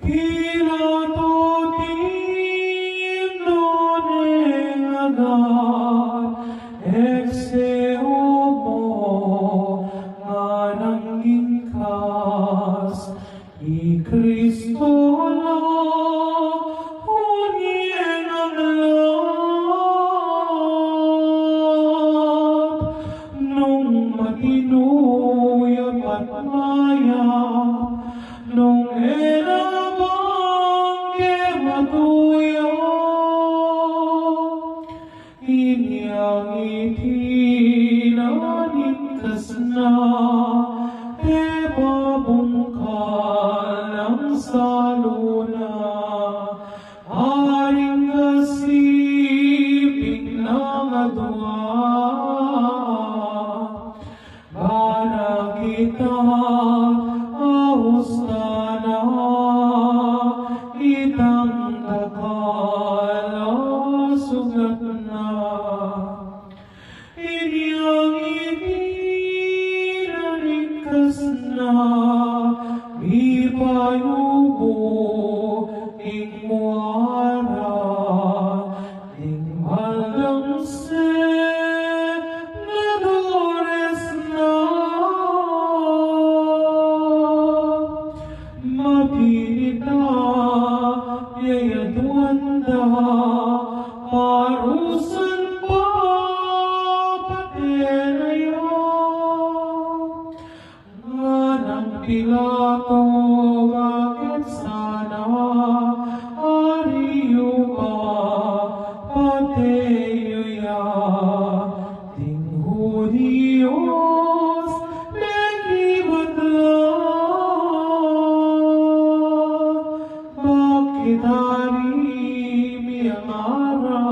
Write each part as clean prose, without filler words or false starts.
Pilatutin donen agad, ekseo mo nga nang ingkas, i Kristo na hunyen ang lahat, nung matinuyap at maya, nung enabang matuya, inyang itinanigkas na, e babungkal ng saluna, aring kasiping ng adwa, bana kita ahustana, itang takala sugat na, inyang itinanigkas na, mi payubo ing muara, ing malang senadores na, mapilita yayaduanda, parusan pa patenaya, nga ng Pilato, bakit sana ariyo ka pateyo ya, ting Hudiyos nagibatla, bakit hari miyamara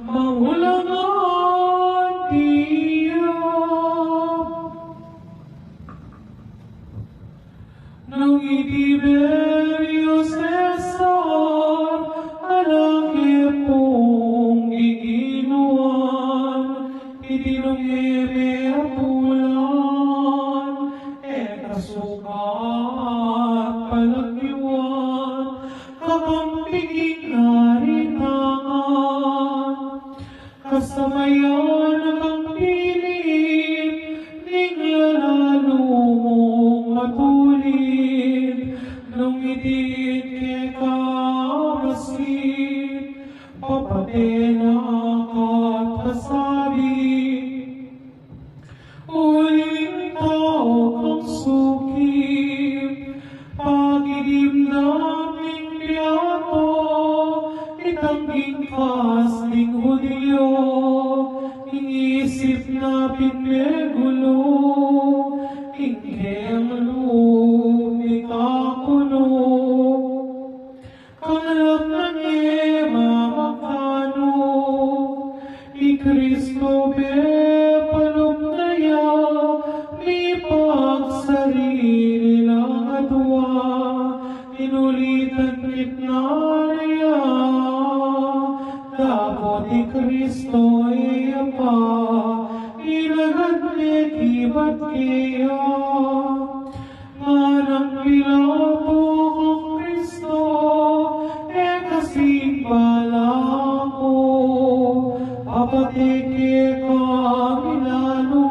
mangulangan tiya, nung Tiberio Cesar alangke pong iginuan, itinungeme apulan, e kasukat palagyuan, kakampiging naritangan, kasamayan kang pilit, ning lalalo mong matulit, nung itit ke kamasit, papatena ka't kasabi, uling tao kang sukip, pagidim naming piyato, itangging kas ning Hudyo, inisip na pinmegulo, ingke ang lupi kakulo, kanalap na niya mamakano, i Kristo be palumnaya, ni pagsarili lang adwa, inulitan kitna niya, dapat i Kristo iyapa, ilagad ni kibat kaya, manang Pilato kang Kristo, e kasing bala ko, apatike ka milano,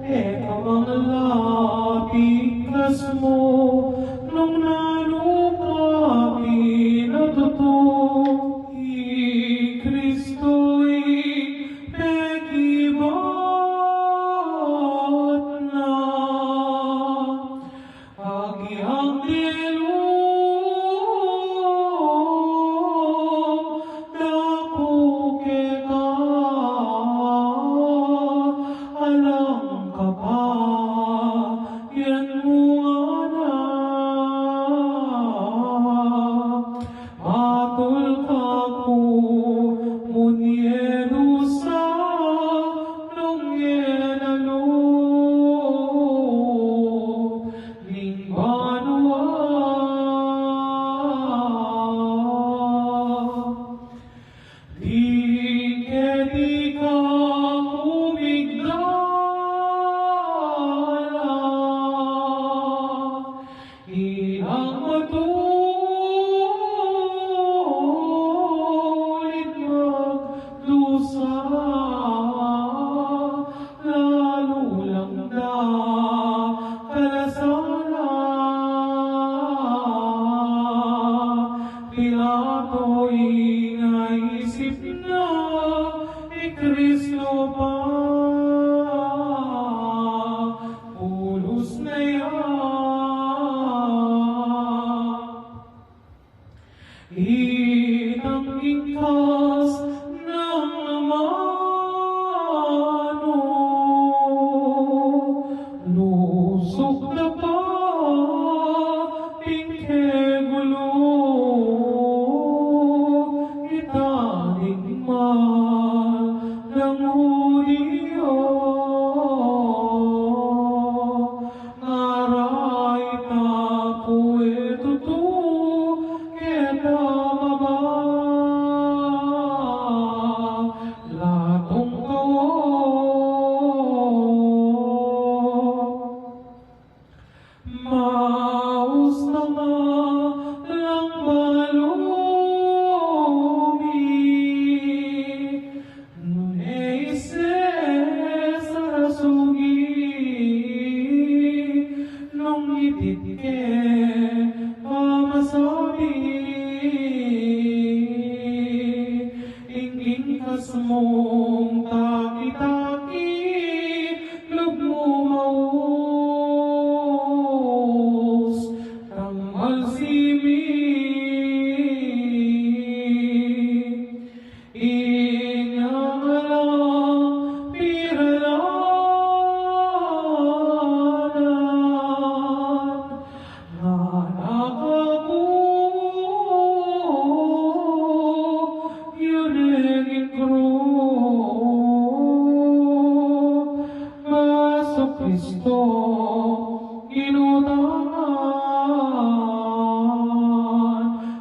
e kamanglapikas mo, nung nalukapi natuto, i Kristo'y nagibat na, agihang dilo, dako ke ka, alam ka pa, yan mo na, matul ka ko, munyedo sa nung yenalo, ning banwa ang matulit magdusa, lalo lang na kalasala. Pilato'y naisip na Kristo pa, pulos na yan, inangingkas ng mano, lusok na pa, tingkegulo, itaning ng Hudyo, ngaray tapo etutu keta maba, latong kawo, maus na nga lang balumi, nung ititke pamasabi, inging kasmong taki-taki, lug mo maus, tanggal simi, inyang alam piralanan, anak ako, yunengin kro, Maso Kristo, inutangan,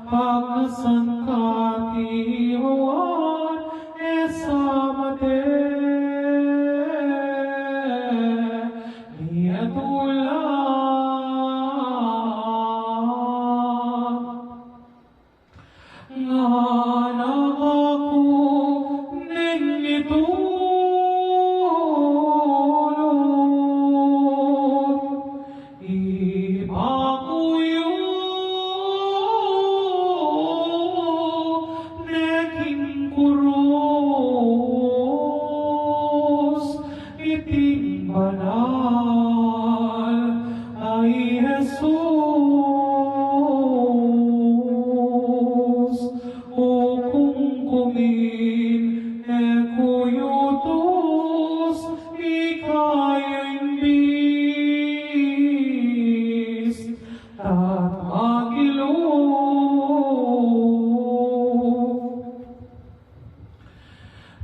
pagnasan katiwan, esamate, niatulan, nganak ako ning itulog, ipakuyo neking kuros, iting banal ay Jesus, kungkumin ekuyutos, ikayo'y bis, tat magilo,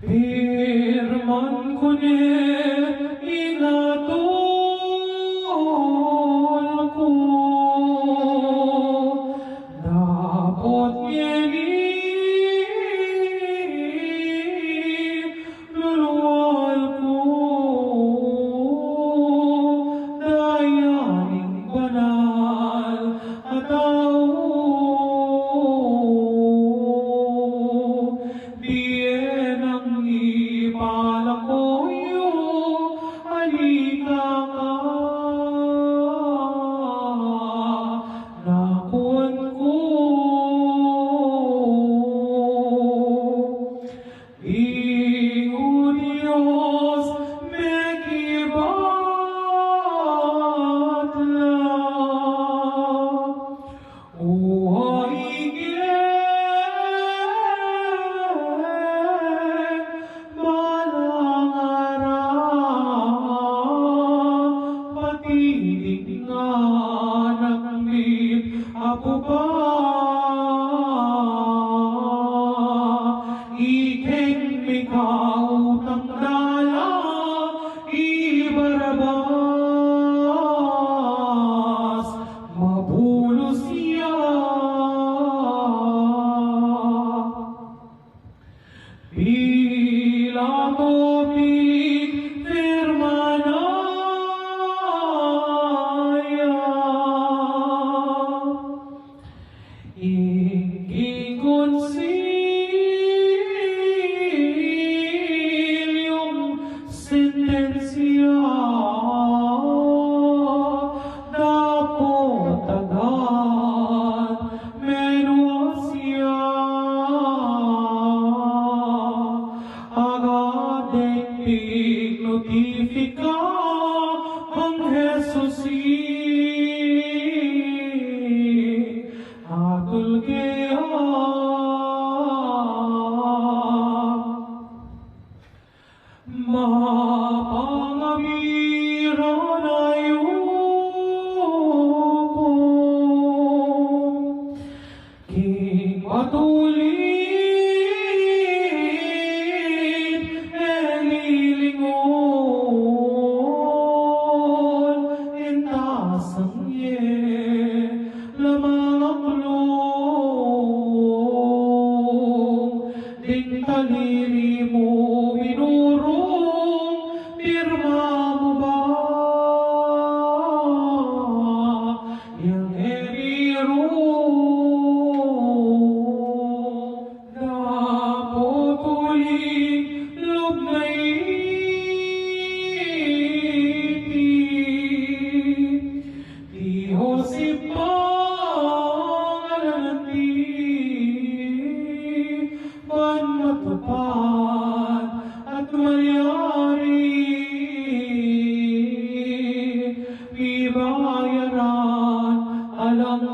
pirman ko ingatol ko, dapat luluwal ko, dayaning banal at tao, diyen ang ipalakoyo, halika ka, nakuan ko, Ingo Diyos, megibatla, uhaigin, malangara, patinig nga nagmit, apo ba, ikeng mikautang dala, ibarabas, mabulos siya, Pilato firmanaya,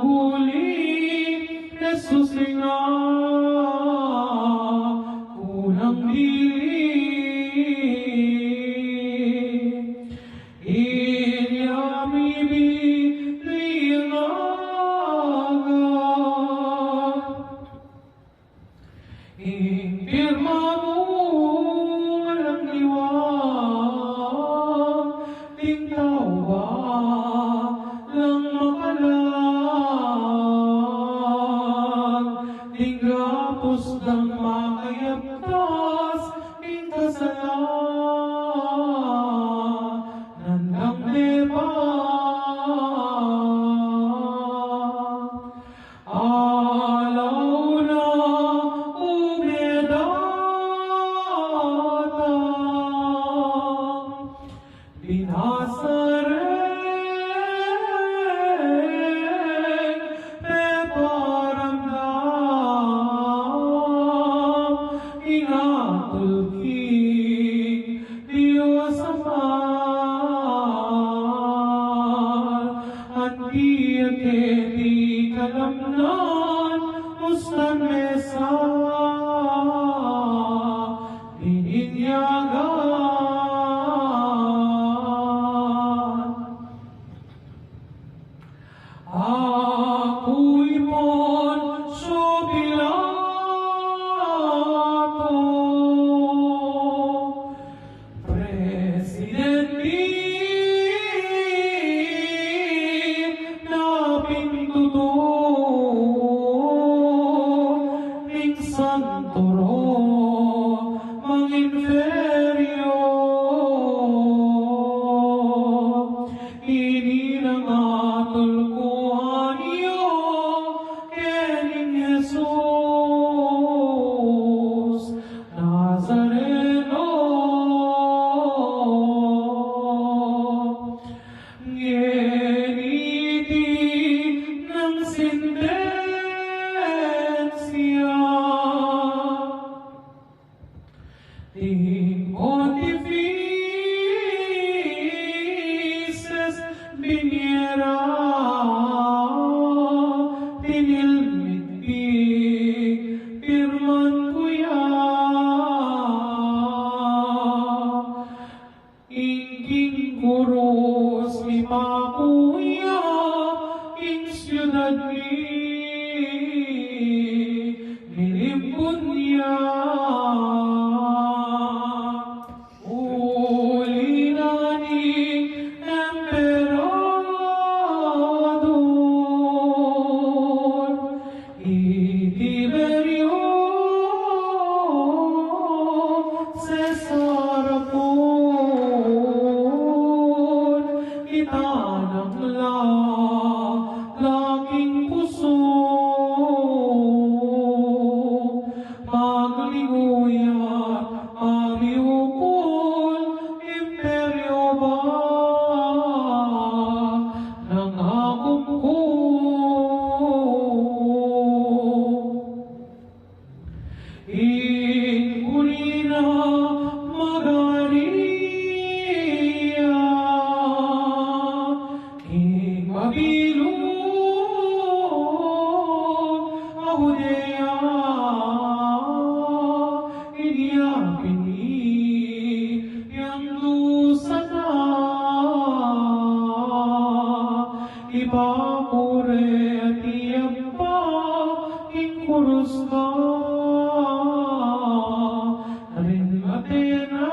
huli, Jesus nga, unang dilim. Inyami biliyangaga, impirma mo walang liwag, ting tao ba lang makalag, ting gapos ng makayaptas, ting kasalanan ng alaw na umedatang, binasareng peparamdam, inatulking Diyos Ama, at di kalamnan, mustan mesa, bininyagan. Ako'y Poncio Pilato, Presidente na pintuto ning Santo Romang Imperyo, ininangatol ko anyo kening Jesus Nazareno, ngeniti ng sintensya, ting pontifices biniera, tinilmig pirman kuya, ingking kurus mi pakuya, ing siyudad nilimpun niya. Uli na ni Emperador, Tiberio Cesar Apol, itanang laking puso, maglinguyat aliukol, imperyo ba ng akum ko? Ingurina Magaria, King Mabilog, Ahudea, iniyapini yang lusana, ipapure at iyapa, ing kurus ka, rin Athena.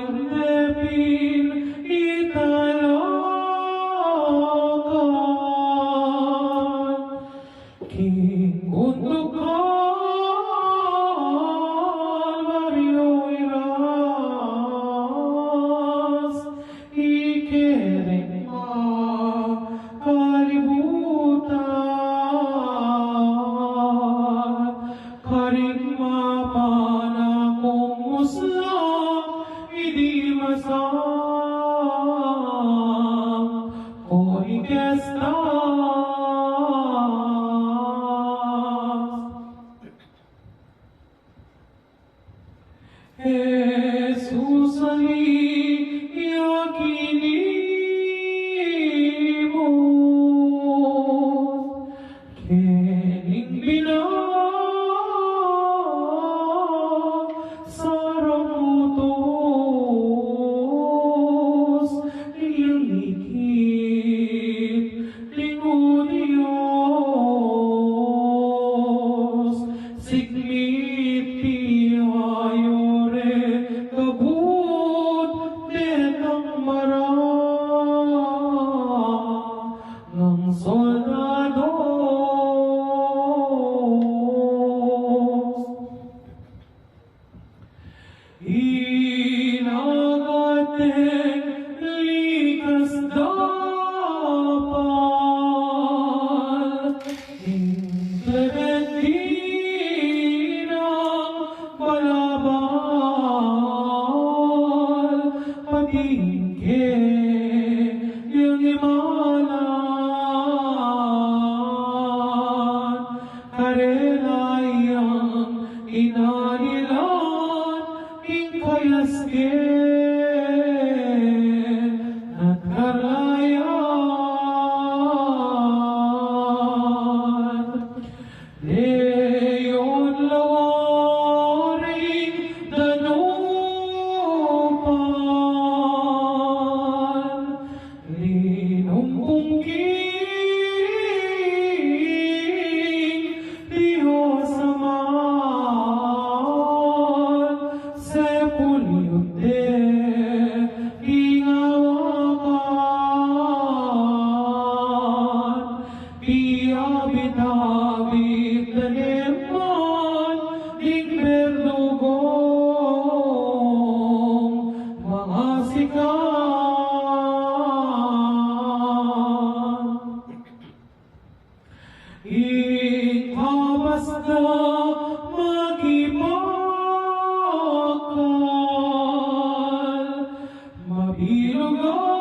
Karindepin italakan, King Guntukan Mario Iras, ikereng kalibutan, karigma panakong muslang, idi masam, Jesus ali matingke yang imanan karelayang inanilan ingkayaske at karayan leyon lawaring danupan linumpungking Diyos aman sepulyote ingawakan piabit-abit na neman ing berdugong mga sikan ikabasda magibakal mabilugan